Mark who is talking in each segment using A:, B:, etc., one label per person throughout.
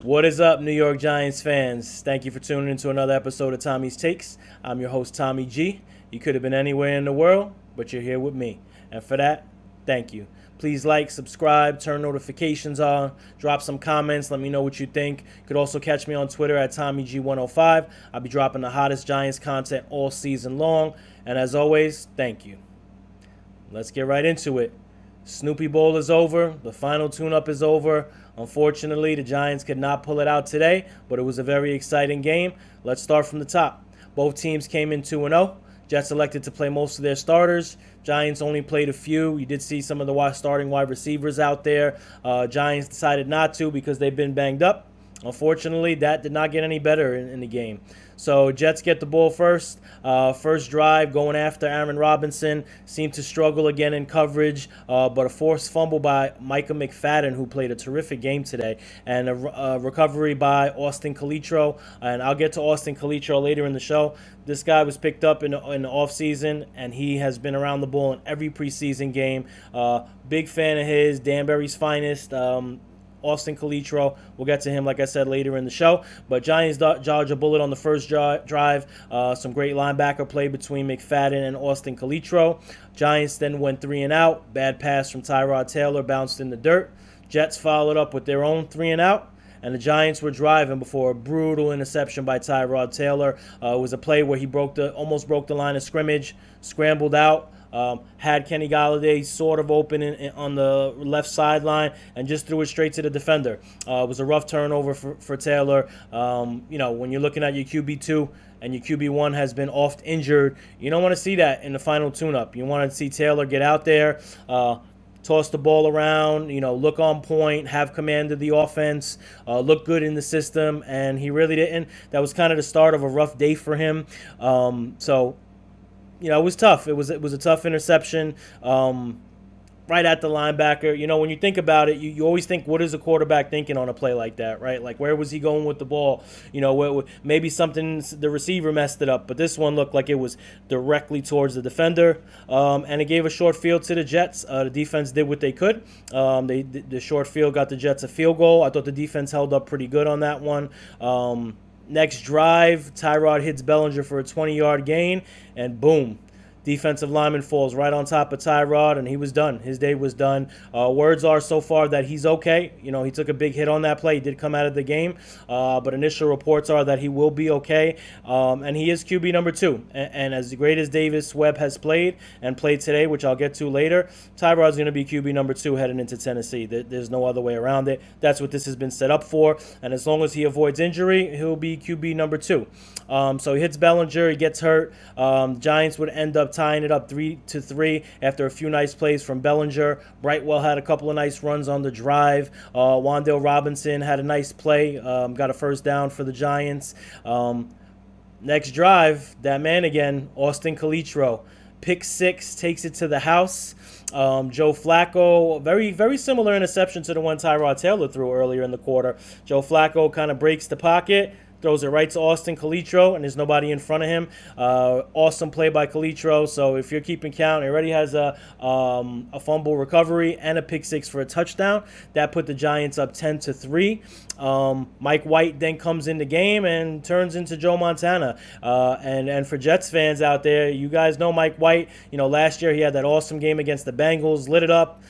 A: What is up, New York Giants fans? Thank you for tuning into another episode of Tommy's Takes. I'm your host, Tommy G. You could have been anywhere in the world, but you're here with me. And for that, thank you. Please like, subscribe, turn notifications on, drop some comments, let me know what you think. You could also catch me on Twitter at TommyG105. I'll be dropping the hottest Giants content all season long. And as always, thank you. Let's get right into it. Snoopy Bowl is over. The final tune-up is over. Unfortunately, the Giants could not pull it out today, but it was a very exciting game. Let's start from the top. Both teams came in 2-0. Jets elected to play most of their starters. Giants only played a few. You did see some of the starting wide receivers out there. Giants decided not to because they've been banged up. Unfortunately, that did not get any better in the game. So Jets get the ball first. First drive going after Aaron Robinson. Seemed to struggle again in coverage, but a forced fumble by Micah McFadden, who played a terrific game today, and a recovery by Austin Calitro. And I'll get to Austin Calitro later in the show. This guy was picked up in the offseason, and he has been around the ball in every preseason game. Big fan of his, Danbury's finest. Austin Calitro. We'll get to him, like I said, later in the show. But Giants dodge a bullet on the first drive. Some great linebacker play between McFadden and Austin Calitro. Giants then went 3 and out. Bad pass from Tyrod Taylor bounced in the dirt. Jets followed up with their own 3 and out. And the Giants were driving before a brutal interception by Tyrod Taylor. It was a play where he almost broke the line of scrimmage, scrambled out. Had Kenny Gallaudet sort of open on the left sideline and just threw it straight to the defender. It was a rough turnover for Taylor. When you're looking at your QB2 and your QB1 has been oft injured, you don't want to see that in the final tune-up. You want to see Taylor get out there, toss the ball around, look on point, have command of the offense, look good in the system, and he really didn't. That was kind of the start of a rough day for him. It was tough. It was a tough interception right at the linebacker. When you think about it, you always think, what is a quarterback thinking on a play like that, right? Like, where was he going with the ball? Maybe the receiver messed it up, but this one looked like it was directly towards the defender, and it gave a short field to the Jets. The defense did what they could. The short field got the Jets a field goal. I thought the defense held up pretty good on that one. Next drive, Tyrod hits Bellinger for a 20-yard gain, and boom. Defensive lineman falls right on top of Tyrod, and he was done. His day was done. Words are so far that he's okay. He took a big hit on that play. He did come out of the game, but initial reports are that he will be okay, and he is QB number 2. And as great as Davis Webb has played today, which I'll get to later, Tyrod's going to be QB number 2 heading into Tennessee. There's no other way around it. That's what this has been set up for, and as long as he avoids injury, he'll be QB number 2. So he hits Bellinger. He gets hurt. Giants would end up tying it up 3-3 after a few nice plays from Bellinger. Brightwell had a couple of nice runs on the drive. Wan'Dale Robinson had a nice play. Got a first down for the Giants. Next drive, that man again, Austin Calitro. Pick 6, takes it to the house. Joe Flacco, very, very similar interception to the one Tyrod Taylor threw earlier in the quarter. Joe Flacco kind of breaks the pocket, throws it right to Austin Calitro, and there's nobody in front of him. Awesome play by Calitro. So if you're keeping count, he already has a fumble recovery and a pick 6 for a touchdown. That put the Giants up 10-3. Mike White then comes in the game and turns into Joe Montana. And for Jets fans out there, you guys know Mike White. Last year he had that awesome game against the Bengals, lit it up,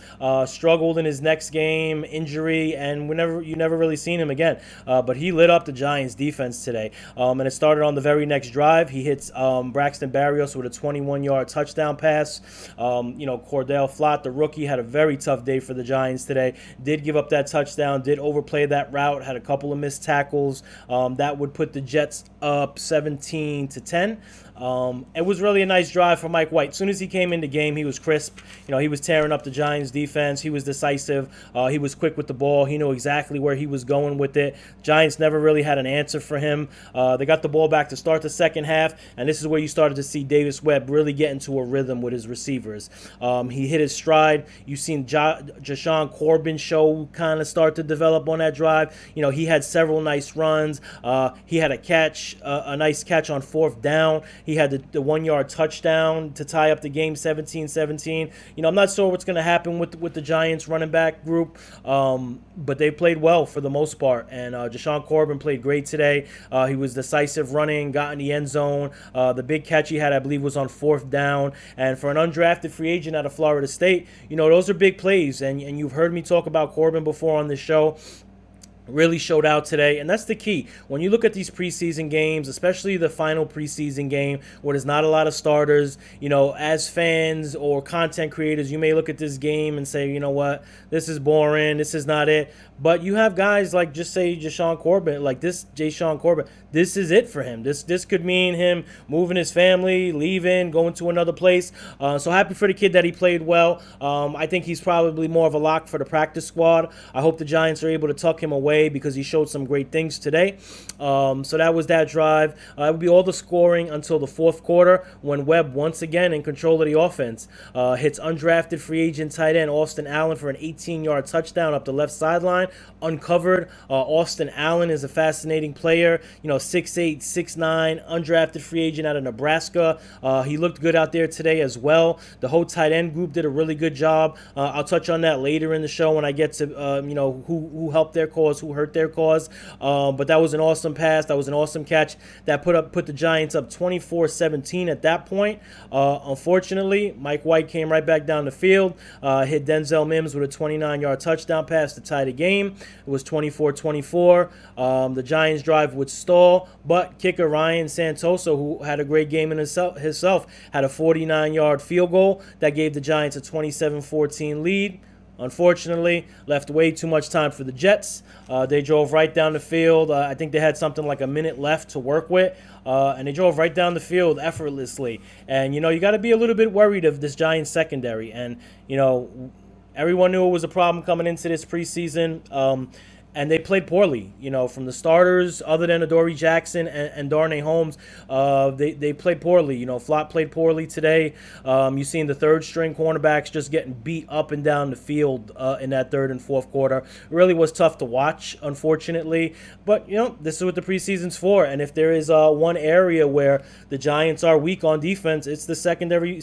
A: struggled in his next game, injury, and you never really seen him again. But he lit up the Giants defense today. And it started on the very next drive. He hits Braxton Berrios with a 21-yard touchdown pass. Cordell Flott, the rookie, had a very tough day for the Giants today. Did give up that touchdown, did overplay that route, had a couple of missed tackles. That would put the Jets up 17-10. It was really a nice drive for Mike White. As soon as he came in the game, he was crisp. He was tearing up the Giants defense. He was decisive. He was quick with the ball. He knew exactly where he was going with it. Giants never really had an answer for him. They got the ball back to start the second half, and this is where you started to see Davis Webb really get into a rhythm with his receivers. He hit his stride. You've seen Jashawn Corbin show kind of start to develop on that drive. He had several nice runs. He had a nice catch on fourth down. He had the 1 yard touchdown to tie up the game 17-17. I'm not sure what's going to happen with the Giants running back group, but they played well for the most part. And Deshaun Corbin played great today. He was decisive running, got in the end zone. The big catch he had, I believe, was on 4th down. And for an undrafted free agent out of Florida State, those are big plays. And you've heard me talk about Corbin before on this show. Really showed out today, and that's the key. When you look at these preseason games, especially the final preseason game where there's not a lot of starters, as fans or content creators, you may look at this game and say, you know what, this is boring, this is not it. But you have guys like, just say Deshaun Corbin, like this Deshaun Corbin, this is it for him. This could mean him moving his family, leaving, going to another place. So happy for the kid that he played well. I think he's probably more of a lock for the practice squad. I hope the Giants are able to tuck him away because he showed some great things today. So that was that drive. It would be all the scoring until the 4th quarter when Webb, once again in control of the offense, hits undrafted free agent tight end Austin Allen for an 18-yard touchdown up the left sideline, uncovered. Austin Allen is a fascinating player, 6'8", 6'9", undrafted free agent out of Nebraska. He looked good out there today as well. The whole tight end group did a really good job. I'll touch on that later in the show when I get to who helped their cause, who hurt their cause. But that was an awesome pass. That was an awesome catch that put the Giants up 24-17 at that point. Unfortunately, Mike White came right back down the field, hit Denzel Mims with a 29-yard touchdown pass to tie the game. It was 24-24. The Giants drive would stall, but kicker Ryan Santoso, who had a great game in himself, had a 49-yard field goal that gave the Giants a 27-14 lead. Unfortunately, left way too much time for the Jets. They drove right down the field. I think they had something like a minute left to work with, and they drove right down the field effortlessly. And, you got to be a little bit worried of this Giants secondary. And, everyone knew it was a problem coming into this preseason. And they played poorly, from the starters, other than Adoree Jackson and Darnay Holmes. They played poorly. Flott played poorly today. You've seen the third-string cornerbacks just getting beat up and down the field in that 3rd and 4th quarter. It really was tough to watch, unfortunately. But, this is what the preseason's for. And if there is one area where the Giants are weak on defense, it's the secondary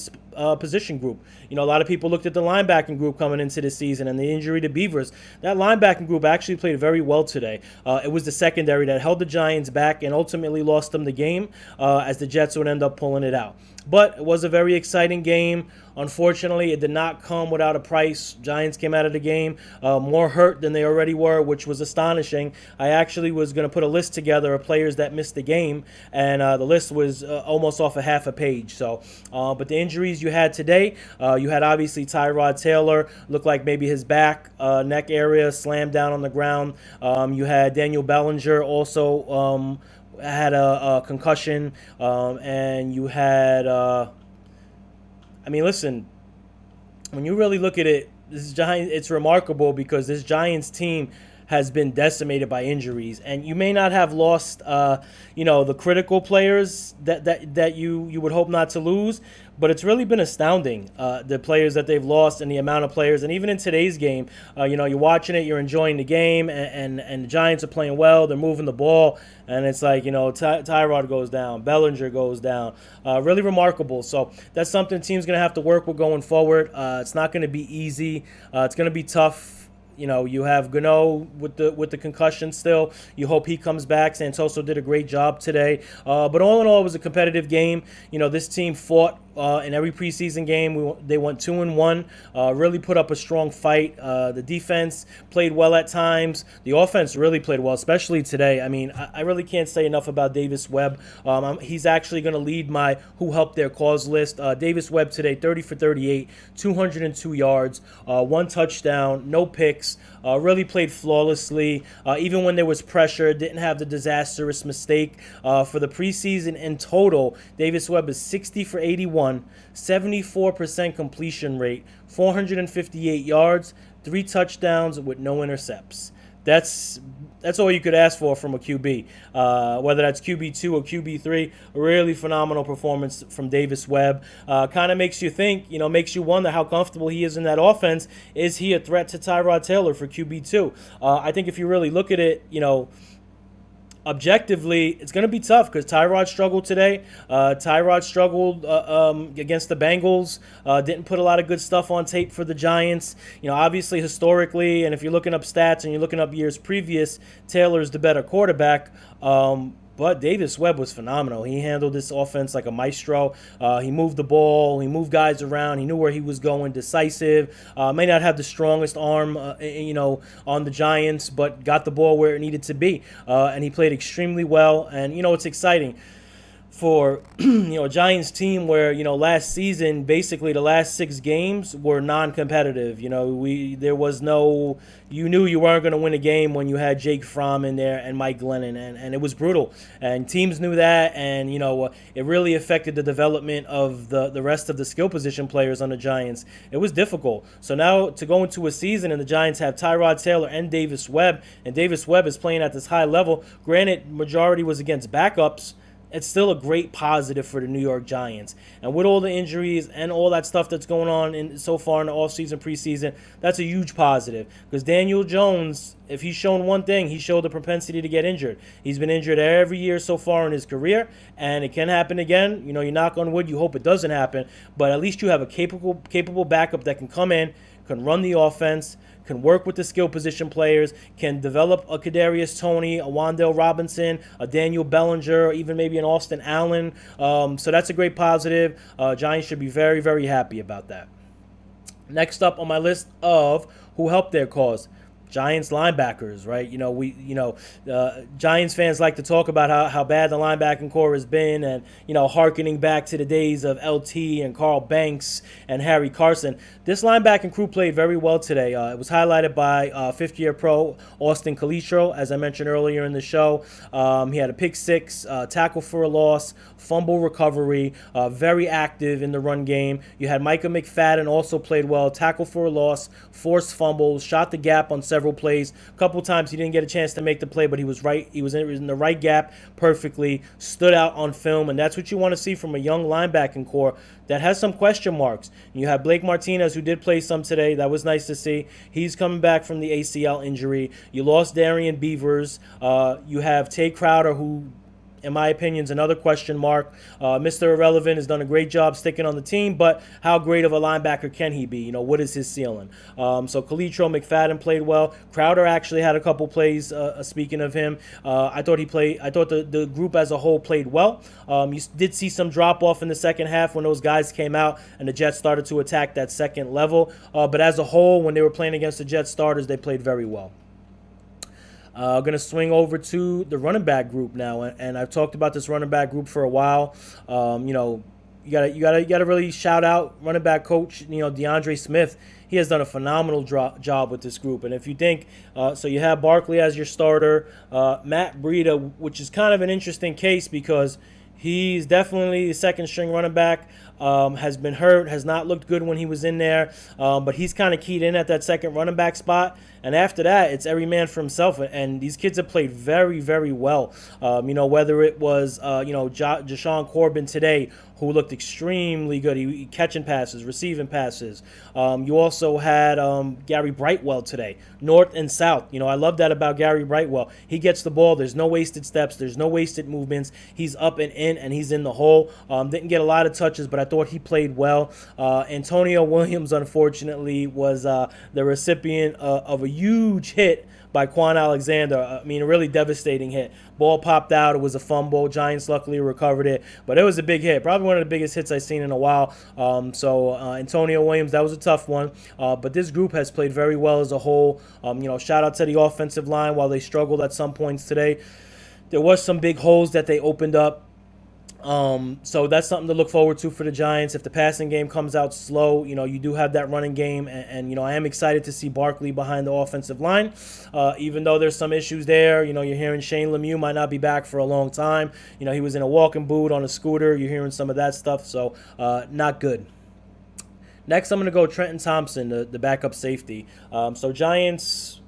A: position group. A lot of people looked at the linebacking group coming into the season and the injury to Beavers. That linebacking group actually played very well today. It was the secondary that held the Giants back and ultimately lost them the game, as the Jets would end up pulling it out. But it was a very exciting game. Unfortunately, it did not come without a price. Giants came out of the game more hurt than they already were, which was astonishing. I actually was going to put a list together of players that missed the game, and the list was almost off a half a page. So, but the injuries you had today, you had obviously Tyrod Taylor, looked like maybe his back, neck area slammed down on the ground. You had Daniel Bellinger also had a concussion, and you had listen, when you really look at it, it's remarkable because this Giants team has been decimated by injuries, and you may not have lost the critical players that you would hope not to lose, but it's really been astounding, the players that they've lost and the amount of players. And even in today's game, you're watching it, you're enjoying the game, and the Giants are playing well, they're moving the ball, and it's like, Tyrod goes down, Bellinger goes down. Really remarkable. So that's something the team's going to have to work with going forward. It's not going to be easy. It's going to be tough. You have Gano with the concussion still. You hope he comes back. Santoso did a great job today. But all in all, it was a competitive game. This team fought in every preseason game. They went 2-1. Really put up a strong fight. The defense played well at times. The offense really played well, especially today. I really can't say enough about Davis Webb. He's actually going to lead my who helped their cause list. Davis Webb today, 30 for 38, 202 yards, 1 touchdown, no picks. Really played flawlessly. Even when there was pressure, didn't have the disastrous mistake. For the preseason in total, Davis Webb is 60 for 81, 74% completion rate, 458 yards, 3 touchdowns with no intercepts. That's all you could ask for from a QB, whether that's QB2 or QB3. A really phenomenal performance from Davis Webb. Kind of makes you think, makes you wonder how comfortable he is in that offense. Is he a threat to Tyrod Taylor for QB2? I think if you really look at it, objectively, it's going to be tough because Tyrod struggled today. Tyrod struggled against the Bengals. Didn't put a lot of good stuff on tape for the Giants. Obviously, historically, and if you're looking up stats and you're looking up years previous, Taylor's the better quarterback. But Davis Webb was phenomenal. He handled this offense like a maestro. He moved the ball. He moved guys around. He knew where he was going. Decisive. May not have the strongest arm, on the Giants, but got the ball where it needed to be. And he played extremely well. And, it's exciting for a Giants team where last season basically the last 6 games were non-competitive. There was no, you knew you weren't going to win a game when you had Jake Fromm in there and Mike Glennon, and it was brutal, and teams knew that, and it really affected the development of the rest of the skill position players on the Giants. It was difficult. So now to go into a season and the Giants have Tyrod Taylor and Davis Webb, and Davis Webb is playing at this high level. Granted, majority was against backups. It's still a great positive for the New York Giants. And with all the injuries and all that stuff that's going on so far in the offseason, preseason, that's a huge positive. Because Daniel Jones, if he's shown one thing, he showed the propensity to get injured. He's been injured every year so far in his career, and it can happen again. You knock on wood, you hope it doesn't happen. But at least you have a capable backup that can come in, can run the offense, can work with the skill position players, can develop a Kadarius Toney, a Wan'Dale Robinson, a Daniel Bellinger, or even maybe an Austin Allen. So that's a great positive. Giants should be very, very happy about that. Next up on my list of who helped their cause, Giants linebackers, right? Giants fans like to talk about how bad the linebacking core has been, and hearkening back to the days of LT and Carl Banks and Harry Carson. This linebacking crew played very well today. It was highlighted by fifth-year pro Austin Calitro, as I mentioned earlier in the show. He had a pick six, tackle for a loss, fumble recovery, very active in the run game. You had Micah McFadden also played well, tackle for a loss, forced fumbles, shot the gap on several plays. A couple times he didn't get a chance to make the play, but he was right. He was in the right gap perfectly, stood out on film, and that's what you want to see from a young linebacking core that has some question marks. You have Blake Martinez, who did play some today. That was nice to see. He's coming back from the ACL injury. You lost Darian Beavers. You have Tay Crowder, who, in my opinion, is another question mark. Mr. Irrelevant has done a great job sticking on the team, but how great of a linebacker can he be? What is his ceiling? So Calitro, McFadden played well. Crowder actually had a couple plays, speaking of him. I thought the group as a whole played well. You did see some drop-off in the second half when those guys came out and the Jets started to attack that second level. But as a whole, when they were playing against the Jets starters, they played very well. Going to swing over to the running back group now, and I've talked about this running back group for a while. You gotta really shout out running back coach, DeAndre Smith. He has done a phenomenal job with this group. And if you think, so you have Barkley as your starter, Matt Breida, which is kind of an interesting case because he's definitely the second string running back. Has been hurt, has not looked good when he was in there, but he's kind of keyed in at that second running back spot. And after that, it's every man for himself. And these kids have played very, very well. Whether it was, Jashawn Corbin today, who looked extremely good. He catching passes, receiving passes. You also had Gary Brightwell today, north and south. I love that about Gary Brightwell. He gets the ball. There's no wasted steps. There's no wasted movements. He's up and in, and he's in the hole. Didn't get a lot of touches, but I thought he played well. Antonio Williams, unfortunately, was the recipient of a huge hit by Quan Alexander. A really devastating hit. Ball popped out. It was a fumble. Giants luckily recovered it, but it was a big hit. Probably one of the biggest hits I've seen in a while. Antonio Williams, that was a tough one. But this group has played very well as a whole. Shout out to the offensive line while they struggled at some points today. There was some big holes that they opened up. So that's something to look forward to for the Giants. If the passing game comes out slow, you do have that running game. And I am excited to see Barkley behind the offensive line. Even though there's some issues there, you're hearing Shane Lemieux might not be back for a long time. He was in a walking boot on a scooter. You're hearing some of that stuff. So not good. Next, I'm going to go Trenton Thompson, the backup safety. So Giants,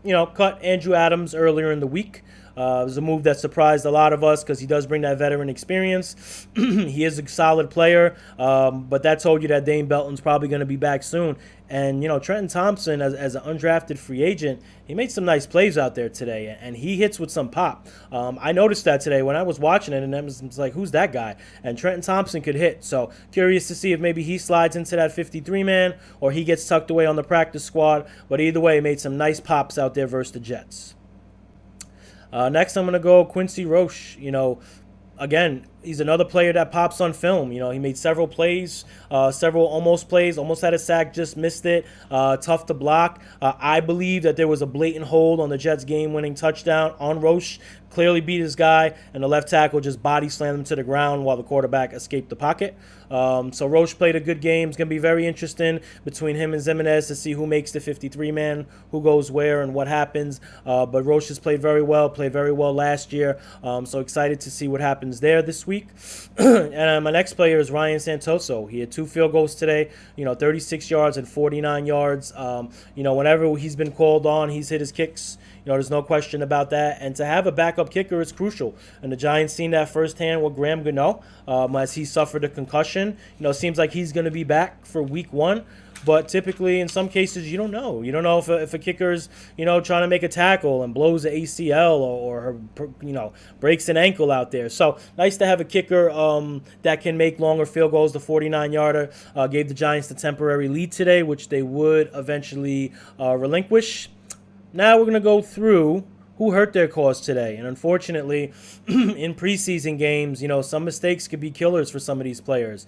A: cut Andrew Adams earlier in the week. It was a move that surprised a lot of us because he does bring that veteran experience. He is a solid player, but that told you that Dane Belton's probably going to be back soon. And, Trenton Thompson, as an undrafted free agent, he made some nice plays out there today, and he hits with some pop. I noticed that today when I was watching it, and I was like, who's that guy? And Trenton Thompson could hit. So curious to see if maybe he slides into that 53-man or he gets tucked away on the practice squad. But either way, he made some nice pops out there versus the Jets. Next, I'm going to go Quincy Roche. Again, he's another player that pops on film. He made several plays, several almost plays, almost had a sack, just missed it. Tough to block. I believe that there was a blatant hold on the Jets' game-winning touchdown on Roche. Clearly beat his guy, and the left tackle just body slammed him to the ground while the quarterback escaped the pocket. So Roche played a good game. It's going to be very interesting between him and Zimenez to see who makes the 53-man, who goes where, and what happens. But Roche has played very well last year. So excited to see what happens there this week. And my next player is Ryan Santoso. He had 2 field goals today, 36 yards and 49 yards. Whenever he's been called on, he's hit his kicks. There's no question about that. And to have a backup kicker is crucial. And the Giants seen that firsthand with Graham Gano as he suffered a concussion. It seems like he's going to be back for week 1. But typically, in some cases, you don't know. You don't know if a kicker's, trying to make a tackle and blows an ACL or breaks an ankle out there. So nice to have a kicker that can make longer field goals. The 49-yarder gave the Giants the temporary lead today, which they would eventually relinquish. Now we're going to go through who hurt their cause today. And unfortunately, in preseason games, some mistakes could be killers for some of these players.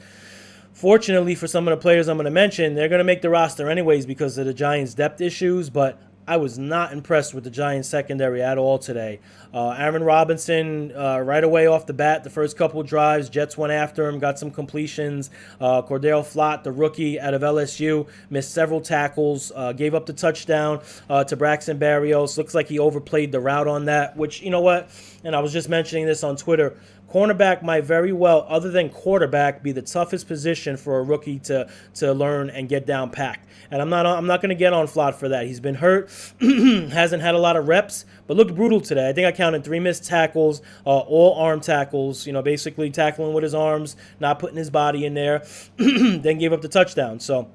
A: Fortunately, for some of the players I'm going to mention, they're going to make the roster anyways because of the Giants' depth issues, but I was not impressed with the Giants' secondary at all today. Aaron Robinson, right away off the bat, the first couple drives, Jets went after him, got some completions. Cordell Flott, the rookie out of LSU, missed several tackles, gave up the touchdown to Braxton Berrios. Looks like he overplayed the route on that, which, you know what, and I was just mentioning this on Twitter, cornerback might very well, other than quarterback, be the toughest position for a rookie to learn and get down packed. And I'm not going to get on Flott for that. He's been hurt, hasn't had a lot of reps, but looked brutal today. I think I counted 3 missed tackles, all arm tackles. Basically tackling with his arms, not putting his body in there. Then gave up the touchdown. So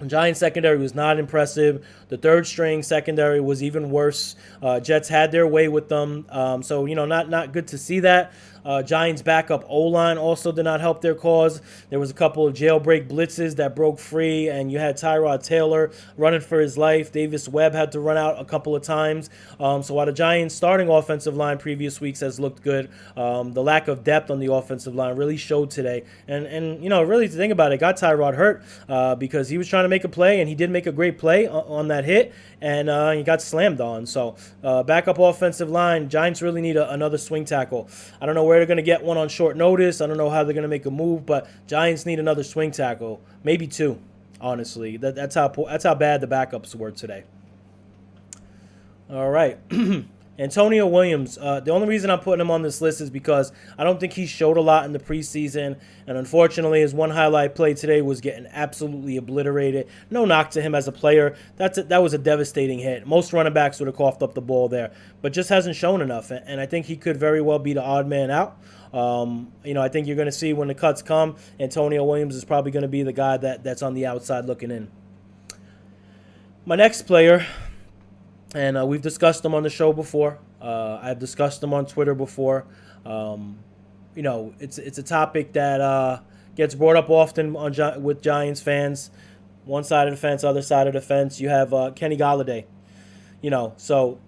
A: Giants secondary was not impressive. The third string secondary was even worse. Jets had their way with them. So not good to see that. Giants backup O-line also did not help their cause. There was a couple of jailbreak blitzes that broke free, and you had Tyrod Taylor running for his life. Davis Webb had to run out a couple of times. So while the Giants' starting offensive line previous weeks has looked good, the lack of depth on the offensive line really showed today. And really to think about it, got Tyrod hurt because he was trying to make a play, and he did make a great play on that hit, and he got slammed on. So backup offensive line, Giants really need another swing tackle. I don't know where they're going to get one on short notice. I don't know how they're going to make a move, but Giants need another swing tackle, maybe 2. Honestly, that's how bad the backups were today. All right. Antonio Williams, the only reason I'm putting him on this list is because I don't think he showed a lot in the preseason, and unfortunately his one highlight play today was getting absolutely obliterated. No knock to him as a player. That was a devastating hit. Most running backs would have coughed up the ball there, but just hasn't shown enough, and I think he could very well be the odd man out. I think you're going to see when the cuts come, Antonio Williams is probably going to be the guy that's on the outside looking in. My next player, and we've discussed them on the show before. I've discussed them on Twitter before. It's a topic that gets brought up often with Giants fans. One side of the fence, other side of the fence. You have Kenny Gallaudet. So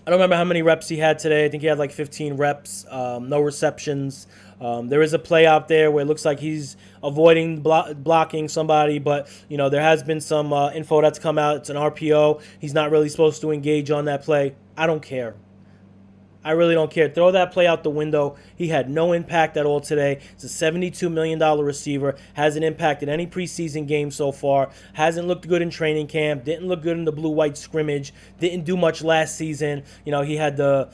A: I don't remember how many reps he had today. I think he had like 15 reps, no receptions. There is a play out there where it looks like he's avoiding blocking somebody, but there has been some info that's come out. It's an RPO. He's not really supposed to engage on that play. I don't care. I really don't care. Throw that play out the window. He had no impact at all today. He's a $72 million receiver. Hasn't impacted any preseason game so far. Hasn't looked good in training camp. Didn't look good in the blue-white scrimmage. Didn't do much last season. He had the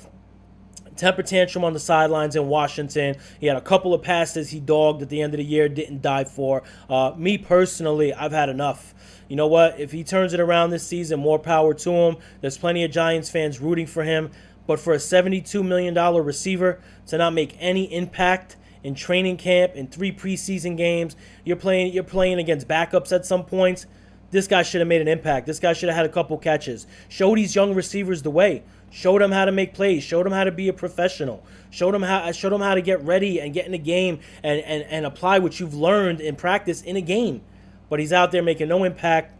A: temper tantrum on the sidelines in Washington. He had a couple of passes he dogged at the end of the year, didn't dive for. Me personally, I've had enough. You know what? If he turns it around this season, more power to him. There's plenty of Giants fans rooting for him. But for a $72 million receiver to not make any impact in training camp, in 3 preseason games, you're playing against backups at some points. This guy should have made an impact. This guy should have had a couple catches. Show these young receivers the way. Show them how to make plays. Show them how to be a professional. Show them how to get ready and get in the game and apply what you've learned in practice in a game. But he's out there making no impact.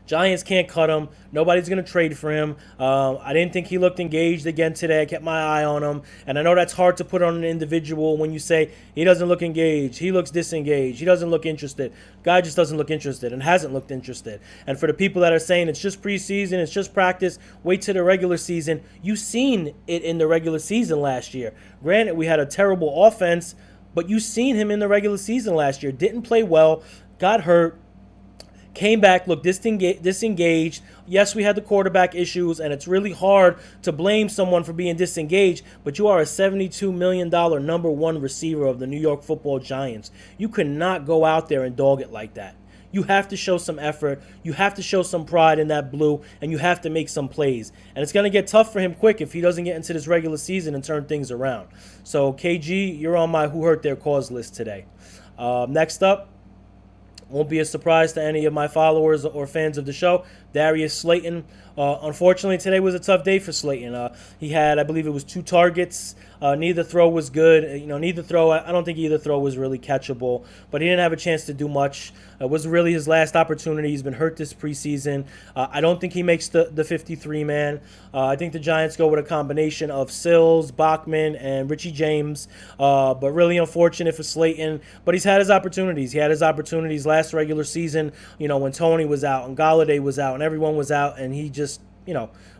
A: Giants can't cut him. Nobody's going to trade for him. I didn't think he looked engaged again today. I kept my eye on him. And I know that's hard to put on an individual when you say he doesn't look engaged. He looks disengaged. He doesn't look interested. Guy just doesn't look interested and hasn't looked interested. And for the people that are saying it's just preseason, it's just practice, wait till the regular season. You've seen it in the regular season last year. Granted, we had a terrible offense, but you've seen him in the regular season last year. Didn't play well, got hurt. Came back, looked disengaged. Yes, we had the quarterback issues, and it's really hard to blame someone for being disengaged, but you are a $72 million number 1 receiver of the New York Football Giants. You cannot go out there and dog it like that. You have to show some effort. You have to show some pride in that blue, and you have to make some plays. And it's going to get tough for him quick if he doesn't get into this regular season and turn things around. So, KG, you're on my Who Hurt Their Cause list today. Next up, won't be a surprise to any of my followers or fans of the show, Darius Slayton. Unfortunately, today was a tough day for Slayton. He had, I believe it was 2 targets. Neither throw was good. I don't think either throw was really catchable, but he didn't have a chance to do much. It was really his last opportunity. He's been hurt this preseason. I don't think he makes the 53-man. I think the Giants go with a combination of Sills, Bachman, and Richie James, but really unfortunate for Slayton. But he's had his opportunities. He had his opportunities last regular season, when Tony was out and Gallaudet was out and everyone was out, and he just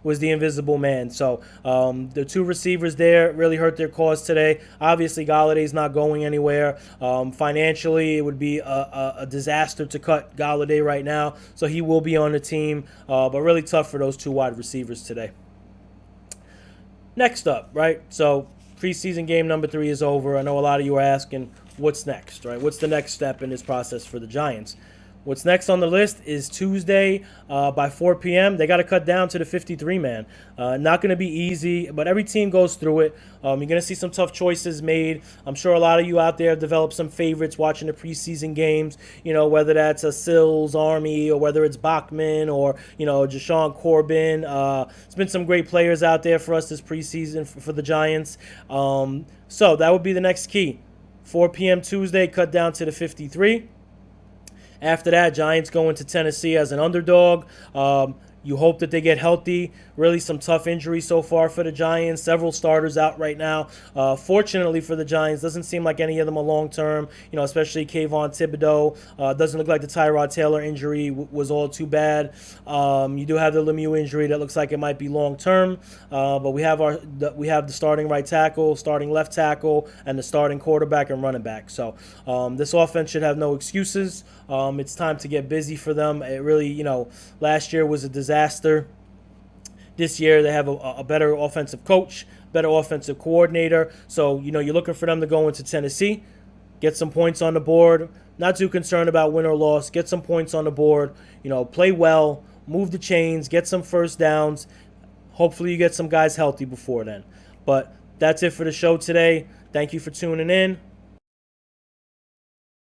A: was the invisible man. So the 2 receivers there really hurt their cause today. Obviously, Gallaudet's not going anywhere. Financially, it would be a disaster to cut Gallaudet right now. So he will be on the team, but really tough for those 2 wide receivers today. Next up, right? So preseason game number 3 is over. I know a lot of you are asking, what's next, right? What's the next step in this process for the Giants? What's next on the list is Tuesday by 4 p.m. They got to cut down to the 53-man. Not going to be easy, but every team goes through it. You're going to see some tough choices made. I'm sure a lot of you out there have developed some favorites watching the preseason games, whether that's a Sills Army or whether it's Bachman or, Jashawn Corbin. It's been some great players out there for us this preseason for the Giants. So that would be the next key. 4 p.m. Tuesday, cut down to the 53. After that, Giants go into Tennessee as an underdog. You hope that they get healthy. Really some tough injuries so far for the Giants. Several starters out right now. Fortunately for the Giants, doesn't seem like any of them are long-term, especially Kayvon Thibodeau. Doesn't look like the Tyrod Taylor injury was all too bad. You do have the Lemieux injury that looks like it might be long-term. But we have the starting right tackle, starting left tackle, and the starting quarterback and running back. So this offense should have no excuses. It's time to get busy for them. It really, last year was a disaster. This year they have a better offensive coach, better offensive coordinator. So, you're looking for them to go into Tennessee, get some points on the board. Not too concerned about win or loss. Get some points on the board. Play well, move the chains, get some first downs. Hopefully you get some guys healthy before then. But that's it for the show today. Thank you for tuning in.